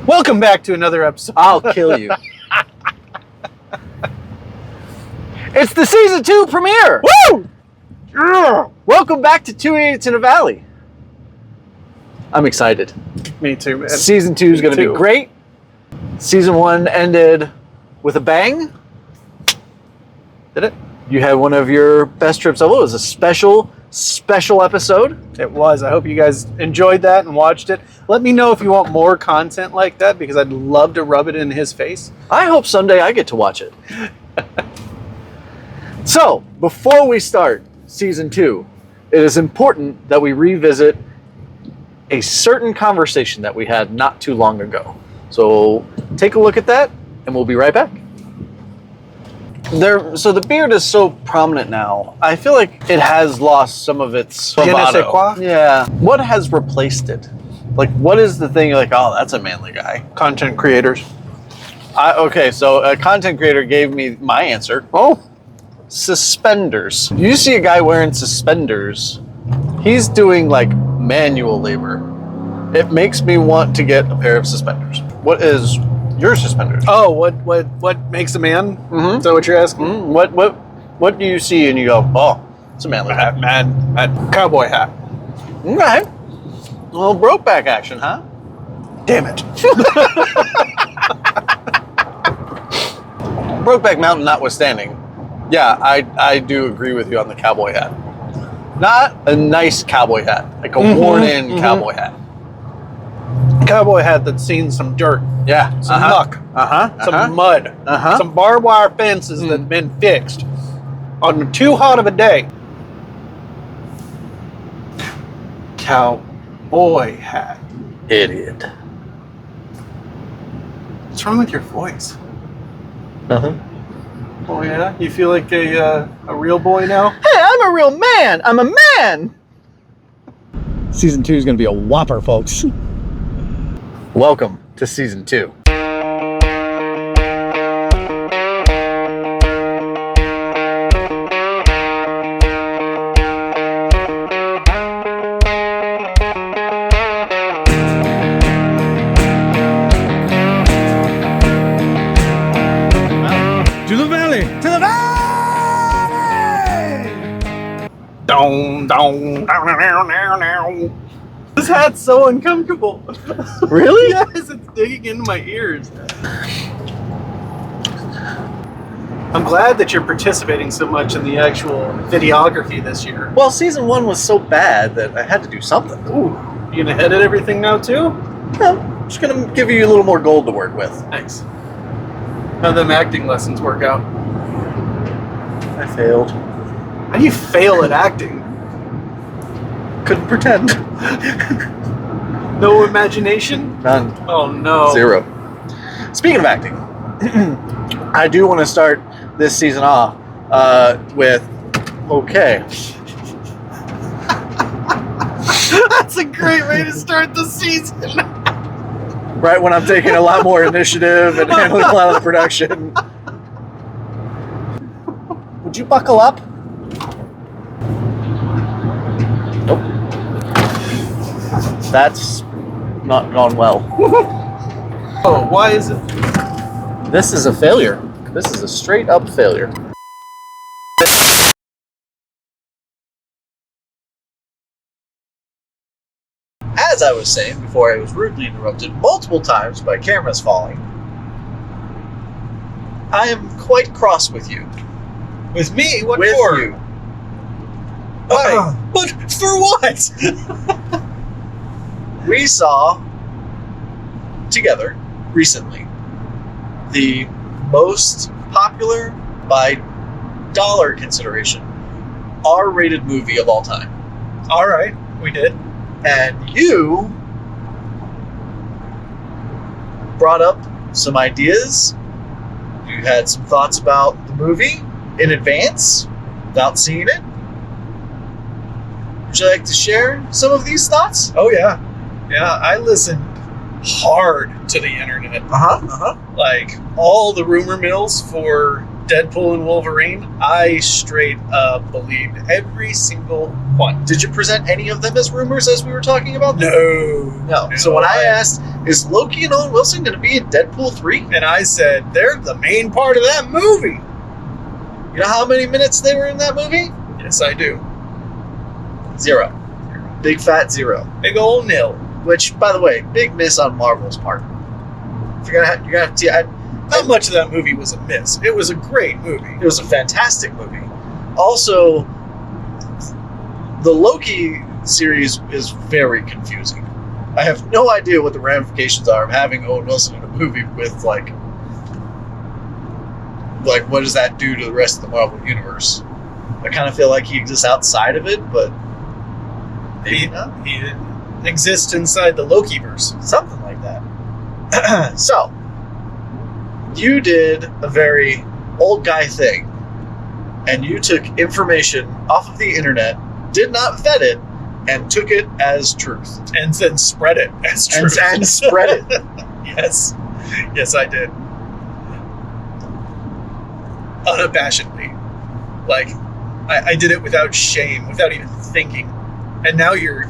Welcome back to another episode. I'll kill you. It's the season 2 premiere. Woo! Yeah. Welcome back to 2 Idiots in a Valley. I'm excited. Me too, man. Season 2 is going to be great. Season 1 ended with a bang. Did it? You had one of your best trips ever. It was a special episode. It was. I hope you guys enjoyed that and watched it. Let me know if you want more content like that, because I'd love to rub it in his face. I hope someday I get to watch it. So, before we start season 2, it is important that we revisit a certain conversation that we had not too long ago. So, take a look at that, and we'll be right back. So the beard is so prominent now. I feel like it has lost some of its Je ne sais quoi? Yeah. What has replaced it? Like, what is the thing? You're like, oh, that's a manly guy. Content creators. Okay, so a content creator gave me my answer. Oh. Suspenders. You see a guy wearing suspenders, he's doing like manual labor. It makes me want to get a pair of suspenders. What is your suspenders? Oh, what makes a man? Mm-hmm. Is that what you're asking? Mm-hmm. What do you see and you go, oh, it's a manly hat. Man, cowboy hat. Okay. A little Brokeback action, huh? Damn it. Brokeback Mountain notwithstanding, yeah, I do agree with you on the cowboy hat. Not a nice cowboy hat, like a worn-in cowboy hat. Cowboy hat that's seen some dirt. Yeah. Some muck. Some mud. Some barbed wire fences that have been fixed on too hot of a day. Cowboy hat. Idiot. What's wrong with your voice? Nothing. Oh yeah? You feel like a real boy now? Hey, I'm a real man. I'm a man. Season 2 is going to be a whopper, folks. Welcome to season 2. To the valley! To the valley! Down, down, down, down, down, down. This hat's so uncomfortable. Really? Yes, it's digging into my ears. I'm glad that you're participating so much in the actual videography this year. Well, season 1 was so bad that I had to do something. Ooh, you gonna edit everything now too? No, I'm just going to give you a little more gold to work with. Thanks. How'd them acting lessons work out? I failed. How do you fail at acting? Couldn't pretend. No imagination? None. Oh no. 0. Speaking of acting, I do want to start this season off with okay. That's a great way to start the season. Right when I'm taking a lot more initiative and handling a lot of the production. Would you buckle up? Nope. That's not gone well. Oh, why is it? This is a failure. This is a straight up failure. As I was saying before I was rudely interrupted multiple times by cameras falling, I am quite cross with you. With me? What With for? you. Why? But for what? We saw together recently the most popular by dollar consideration R-rated movie of all time. All right, we did. And you brought up some ideas. You had some thoughts about the movie in advance without seeing it. Would you like to share some of these thoughts? Oh yeah, yeah. I listened hard to the internet. Uh-huh. Like all the rumor mills for Deadpool and Wolverine, I straight up believed every single one. Did you present any of them as rumors as we were talking about? No. So when I asked, is Loki and Owen Wilson going to be in Deadpool 3? And I said, they're the main part of that movie. You know how many minutes they were in that movie? Yes, I do. 0. Big fat 0. Big old nil. Which, by the way, big miss on Marvel's part. You're gonna have to. Not much of that movie was a miss. It was a great movie. It was a fantastic movie. Also, the Loki series is very confusing. I have no idea what the ramifications are of having Owen Wilson in a movie with like what does that do to the rest of the Marvel universe? I kind of feel like he exists outside of it, but maybe not. He exists inside the Lokiverse. Something like that. So, you did a very old guy thing, and you took information off of the internet, did not vet it, and took it as truth. And then spread it as truth. And spread it. Yes. Yes, I did. Unabashedly. Like, I did it without shame, without even thinking. And now you're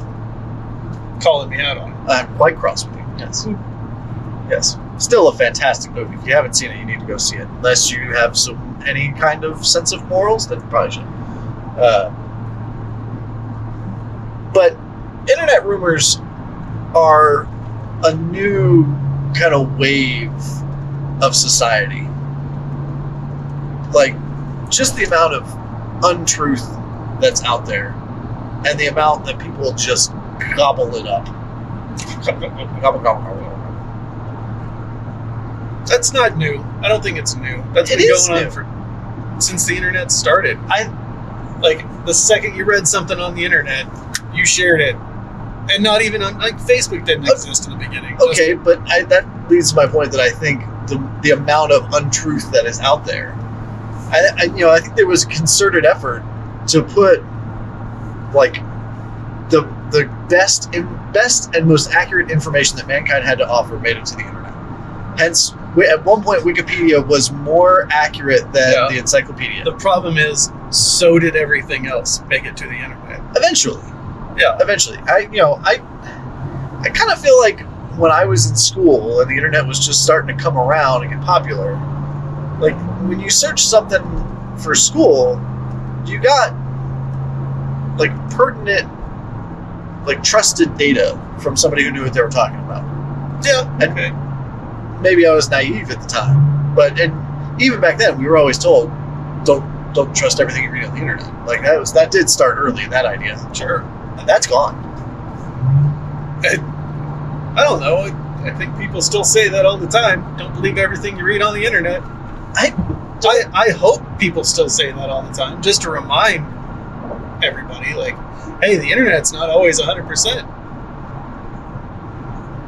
calling me out on it. I'm quite cross with you. Yes. Yes. Still a fantastic movie. If you haven't seen it, you need to go see it. Unless you have any kind of sense of morals, then you probably should. But internet rumors are a new kind of wave of society. Like, just the amount of untruth that's out there, and the amount that people just gobble it up. Gobble. That's not new. I don't think it's new. That's been going on since the internet started. Like, the second you read something on the internet, you shared it. And not even on, like, Facebook didn't exist in the beginning. Okay, but that leads to my point that I think the amount of untruth that is out there. I think there was a concerted effort to put, like, the best and most accurate information that mankind had to offer made it to the internet. Hence, at one point, Wikipedia was more accurate than the encyclopedia. The problem is, so did everything else make it to the internet. Eventually. Yeah. Eventually. I kind of feel like when I was in school and the internet was just starting to come around and get popular, like, when you search something for school, you got, like, pertinent, like, trusted data from somebody who knew what they were talking about. Yeah. And okay. Maybe I was naive at the time, but even back then we were always told, don't trust everything you read on the internet. Like, that did start early, that idea. Sure. And that's gone. I don't know. I think people still say that all the time. Don't believe everything you read on the internet. I hope people still say that all the time, just to remind everybody, like, hey, the internet's not always 100%.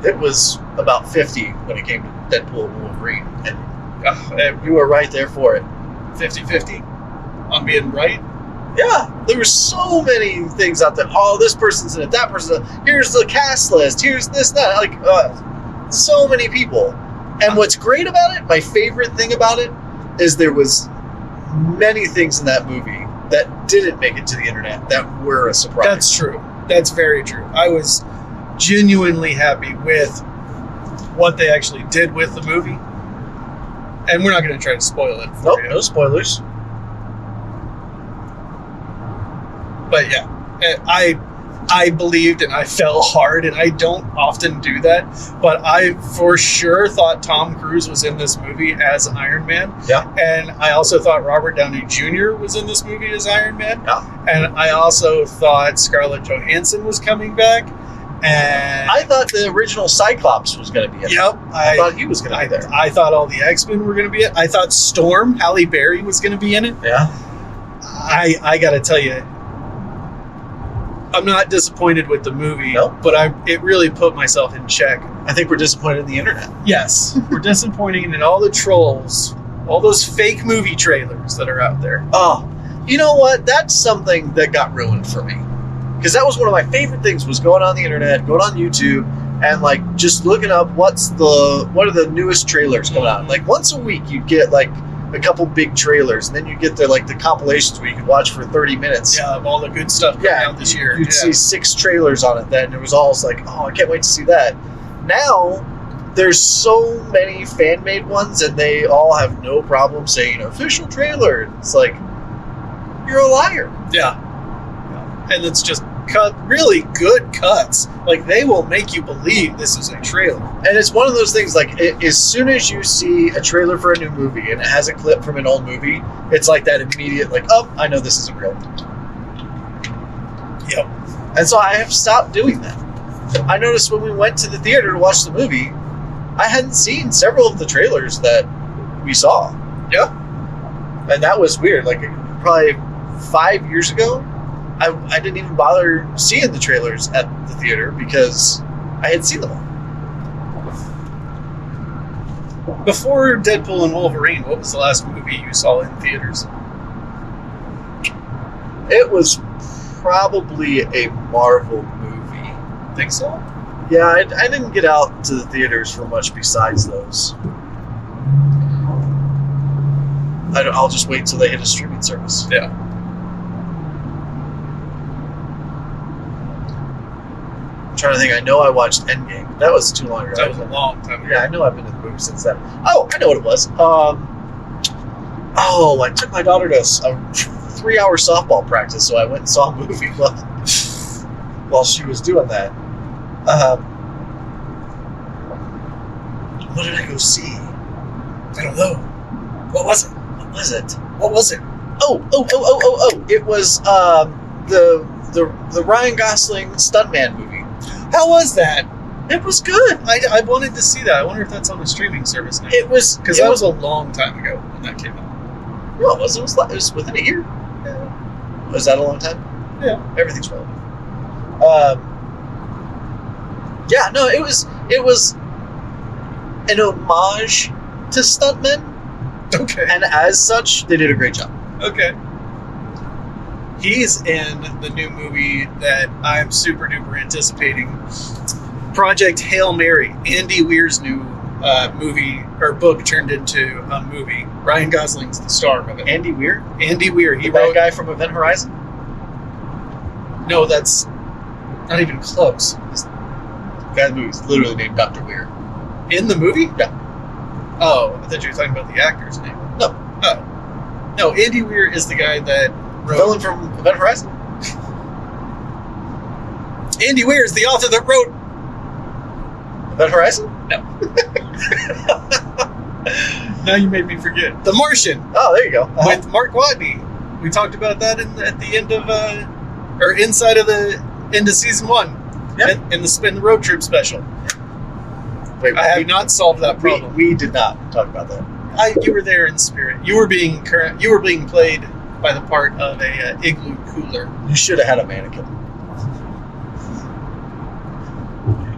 It was about 50 when it came to Deadpool and Wolverine, and you were right there for it. 50-50 on being right. Yeah, there were so many things out there. Oh, this person's in it, that person's in it. Here's the cast list. Here's this, that. Like, so many people. And what's great about it, my favorite thing about it, is there was many things in that movie that didn't make it to the internet that were a surprise. That's true. That's very true. I was genuinely happy with what they actually did with the movie. And we're not going to try to spoil it for you. No spoilers. But yeah, I believed and I fell hard, and I don't often do that, but I for sure thought Tom Cruise was in this movie as Iron Man. Yeah. And I also thought Robert Downey Jr. was in this movie as Iron Man. Yeah. And I also thought Scarlett Johansson was coming back. And I thought the original Cyclops was going to be in it. Yep. I thought he was going to be there. I thought all the X-Men were going to be in it. I thought Storm, Halle Berry, was going to be in it. Yeah. I got to tell you, I'm not disappointed with the movie, but it really put myself in check. I think we're disappointed in the internet. Yes, we're disappointed in all the trolls, all those fake movie trailers that are out there. Oh, you know what? That's something that got ruined for me. Because that was one of my favorite things, was going on the internet, going on YouTube, and like just looking up what are the newest trailers coming out. Like once a week you'd get like a couple big trailers, and then you get the compilations where you could watch for 30 minutes. Yeah, of all the good stuff coming out this year. You'd see 6 trailers on it then, and it was all like, oh, I can't wait to see that. Now, there's so many fan-made ones, and they all have no problem saying official trailer. It's like, you're a liar. Yeah. And it's just really good cuts. Like, they will make you believe this is a trailer. And it's one of those things, like, as soon as you see a trailer for a new movie and it has a clip from an old movie, it's like that immediate, like, oh, I know this isn't real. Yep. And so I have stopped doing that. I noticed when we went to the theater to watch the movie, I hadn't seen several of the trailers that we saw. Yeah. And that was weird. Like, probably 5 years ago, I didn't even bother seeing the trailers at the theater because I had seen them all. Before Deadpool and Wolverine, what was the last movie you saw in theaters? It was probably a Marvel movie. Think so? Yeah, I didn't get out to the theaters for much besides those. I'll just wait until they hit a streaming service. Yeah. I'm trying to think. I know I watched Endgame. That was too long ago. That was a long time ago. Yeah, I know I've been to the movie since then. Oh, I know what it was. I took my daughter to a 3-hour softball practice, so I went and saw a movie while she was doing that. What did I go see? I don't know. What was it? What was it? What was it? Oh! It was the Ryan Gosling stuntman movie. How was that? It was good. I wanted to see that. I wonder if that's on a streaming service now. It was because that was a long time ago when that came out. Well, it was within a year. Yeah. Was that a long time? Yeah. Everything's relevant. Yeah, no, it was an homage to stuntmen, Okay. and as such, they did a great job. Okay. He's in the new movie that I'm super duper anticipating, Project Hail Mary, Andy Weir's new movie or book turned into a movie. Ryan Gosling's the star of it. Andy Weir? Andy Weir. He That wrote. guy from Event Horizon? No, that's not even close. This guy in the movie's literally named Dr. Weir. In the movie? Yeah. Oh, I thought you were talking about the actor's name. No. Oh. No, Andy Weir is the guy that wrote. Villain from Event Horizon? Andy Weir is the author that wrote. Event Horizon? No. Now you made me forget. The Martian Oh, there you go. with Mark Watney. We talked about that at the end of, or inside of the end of season 1. Yep. In the Spin the Road Trip special. Wait, I have not solved that problem. we did not talk about that. You were there in spirit. You were being played by the part of a igloo cooler. You should have had a mannequin.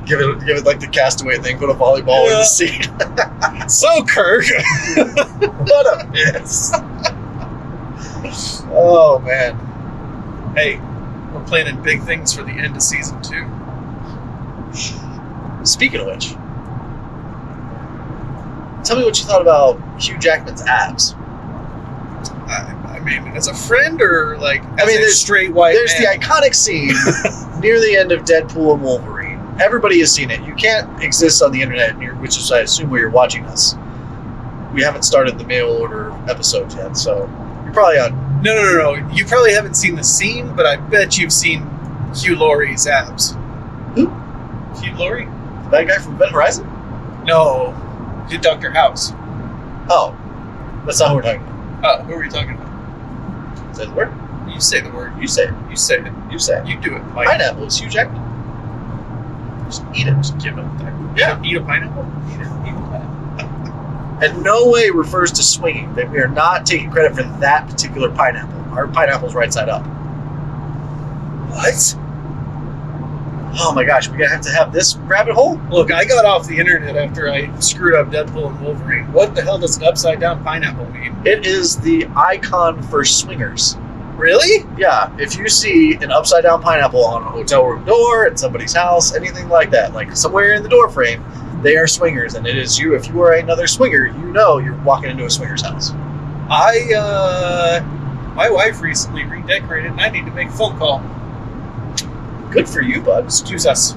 Give it like the Castaway thing. Put a volleyball in the seat. So Kirk. What a miss! Oh man. Hey, we're planning big things for the end of season 2. Speaking of which, tell me what you thought about Hugh Jackman's abs. I mean, as a friend or like as a there's straight white There's man? the iconic scene near the end of Deadpool and Wolverine. Everybody has seen it. You can't exist on the internet, which is, I assume, where you're watching us. We haven't started the mail order episodes yet, so you're probably on. No. You probably haven't seen the scene, but I bet you've seen Hugh Laurie's abs. Who? Hugh Laurie? That guy from Event Horizon? No, Dr. House. Oh, that's not who we're talking about. Oh, who are we talking about? Say the word. You say the word. You say it. You say it. You say it. You do it. Mike. Pineapple is Hugh Jackman. Just eat it. Just give it there. Yeah. Eat a pineapple. Eat a pineapple. In no way refers to swinging. That we are not taking credit for that particular pineapple. Our pineapple's right side up. What? Oh my gosh, we're gonna have to have this rabbit hole? Look, I got off the internet after I screwed up Deadpool and Wolverine. What the hell does an upside down pineapple mean? It is the icon for swingers. Really? Yeah, if you see an upside down pineapple on a hotel room door, at somebody's house, anything like that, like somewhere in the door frame, they are swingers, and it is you. If you are another swinger, you know you're walking into a swinger's house. My wife recently redecorated, and I need to make a phone call. Good for you, bud. Excuse us.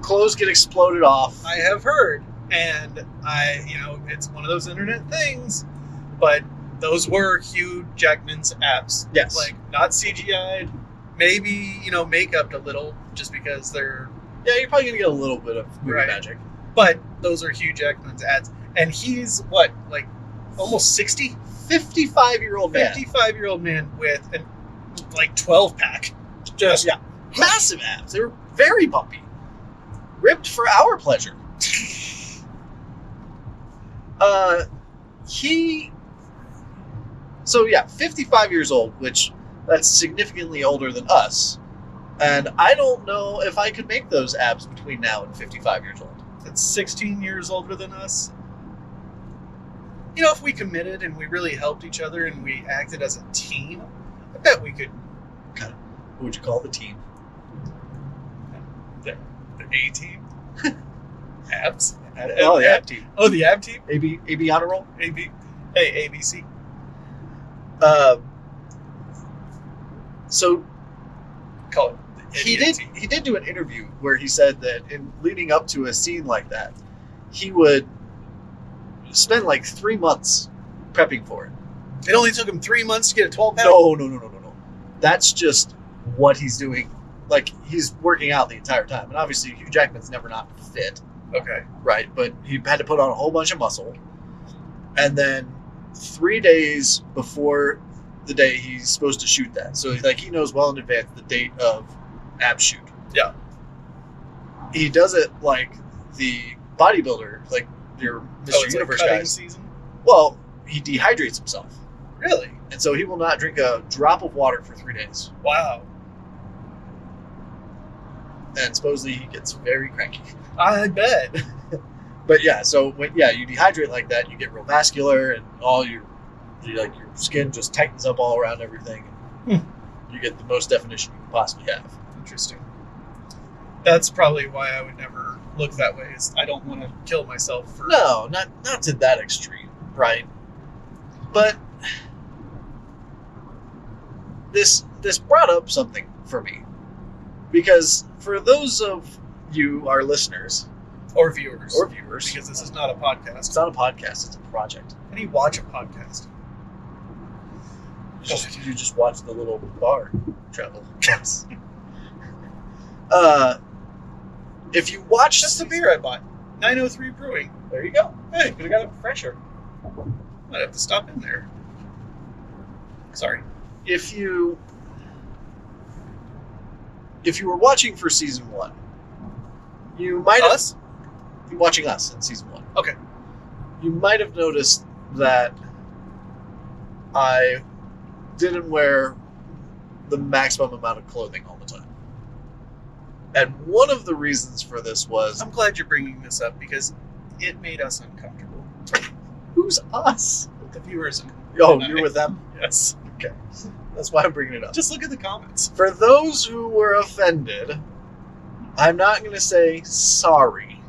Clothes get exploded off. I have heard, and it's one of those internet things, but those were Hugh Jackman's abs. Yes. Like, not CGI'd, maybe, makeup a little, just because they're... Yeah, you're probably going to get a little bit of movie Right. magic. But those are Hugh Jackman's abs. And he's, what, like, almost 60? 55-year-old man. 55-year-old man with, 12-pack. Just... Yeah. Massive abs. They were very bumpy. Ripped for our pleasure. So yeah, 55 years old, which that's significantly older than us. And I don't know if I could make those abs between now and 55 years old. That's 16 years older than us. If we committed and we really helped each other and we acted as a team, I bet we could. What would you call the team? The A team? Abs? Oh, the ab team. Oh, the ab team? AB honor roll? AB. Hey, ABC. So Call it the he idiot did team. he did do an interview where he said that in leading up to a scene like that, he would spend like 3 months prepping for it. It only took him 3 months to get a 12-pack? No. That's just what he's doing. Like, he's working out the entire time. And obviously, Hugh Jackman's never not fit, Okay. right? But he had to put on a whole bunch of muscle. And then 3 days before the day he's supposed to shoot that. So, like, he knows well in advance the date of ab shoot. Yeah. He does it like the bodybuilder, like your Mr. It's Universe like cutting guys. season? Well, he dehydrates himself. Really? And so he will not drink a drop of water for 3 days. Wow. And supposedly he gets very cranky. I bet. But yeah, so when you dehydrate like that, you get real vascular, and all your skin just tightens up all around everything. You get the most definition you can possibly have. Interesting. That's probably why I would never look that way. Is I don't want to kill myself for... No, not to that extreme, right? But this brought up something for me, because for those of you, our listeners, Or viewers. because Because this is not a podcast. it's not a podcast, it's a project. How do you watch a podcast? You just watch the little bar travel. Yes. If you watch Just the beer I bought. 903 Brewing. there you go. Hey, Could have got it fresher. might have to stop in there. Sorry. If you were watching for season 1, you might have Us? watching us in season 1. Okay. You might have noticed that I didn't wear the maximum amount of clothing all the time. And one of the reasons for this was, I'm glad you're bringing this up because it made us uncomfortable. who's us? The viewers. Oh, and I. you're with them? Yes. Okay. That's why I'm bringing it up. Just look at the comments. For those who were offended, I'm not going to say sorry,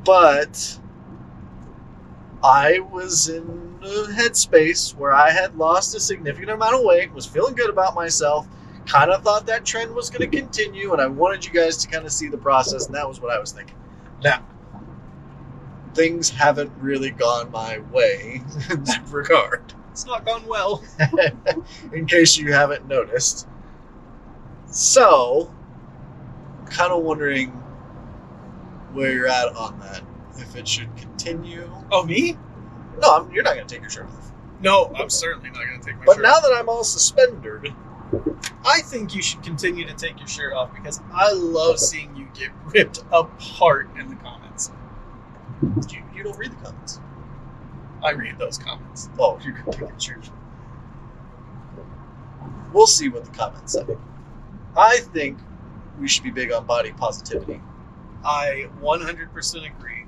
but I was in a headspace where I had lost a significant amount of weight, was feeling good about myself, kind of thought that trend was going to continue, and I wanted you guys to kind of see the process, and that was what I was thinking. Now, things haven't really gone my way in that regard, It's not gone well. in case you haven't noticed. So, kind of wondering where you're at on that. If it should continue. Oh, me? No, you're not going to take your shirt off. No, I'm certainly not going to take my But shirt now off. that I'm all suspendered, I think you should continue to take your shirt off because I love seeing you get ripped apart in the comments. you don't read the comments. I read those comments. Oh, you're going to take your shirt. We'll see what the comments say. I think we should be big on body positivity. I 100% agree.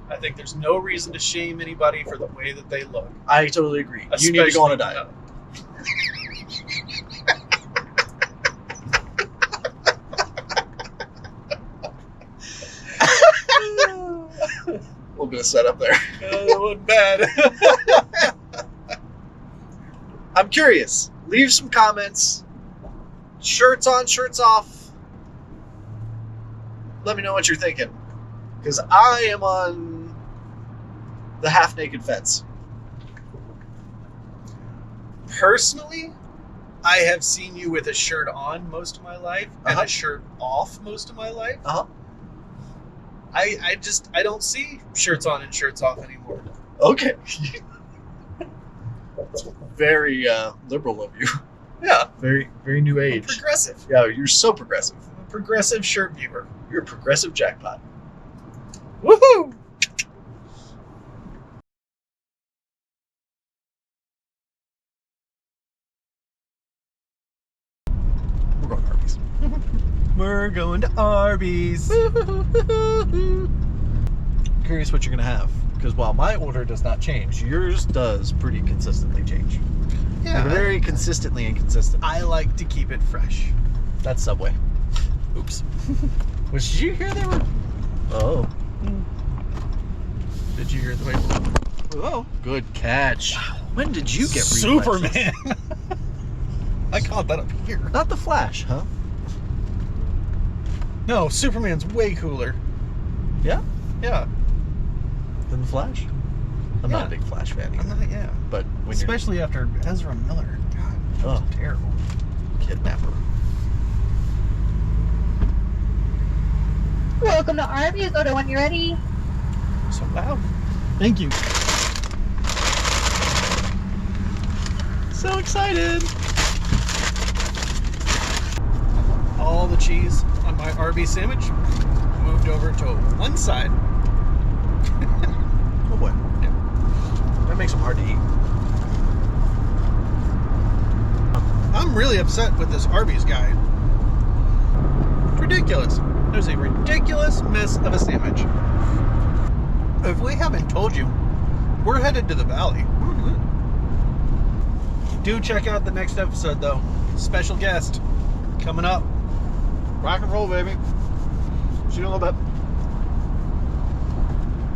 I think there's no reason to shame anybody for the way that they look. I totally agree. You need to go on a diet. little bit of setup there. That wasn't bad. I'm curious. Leave some comments. Shirts on, shirts off. Let me know what you're thinking. Because I am on the half-naked fence. Personally, I have seen you with a shirt on most of my life and a shirt off most of my life. I don't see shirts on and shirts off anymore. Okay. It's very liberal of you. Yeah. Very, very new I'm age. progressive. Yeah, you're so progressive. I'm a progressive shirt viewer. You're a progressive jackpot. Woohoo! We're going to Arby's. We're going to Arby's. Curious what you're going to have. Because while my order does not change, yours does pretty consistently change. Yeah. You're very consistently inconsistent. I like to keep it fresh. That's Subway. Oops. Did you hear they were... Oh. Did you hear the way? Oh. Good catch. When did you get reflexes? Superman? I caught that up here. Not the Flash, huh? No, Superman's way cooler. Yeah? Yeah. Than the Flash? I'm not a big Flash fan either. I'm not, yeah. But when Especially after Ezra Miller. God, that was terrible. you're kidnapper. Welcome to Arby. Go to when you're ready. So loud. Thank you. So excited. All the cheese on my Arby sandwich moved over to one side. Oh boy. Yeah. That makes them hard to eat. I'm really upset with this Arby's guy. It's ridiculous. There's a ridiculous mess of a sandwich. If we haven't told you, we're headed to the valley. Do check out the next episode, though. Special guest coming up. Rock and roll, baby. See you in a little bit.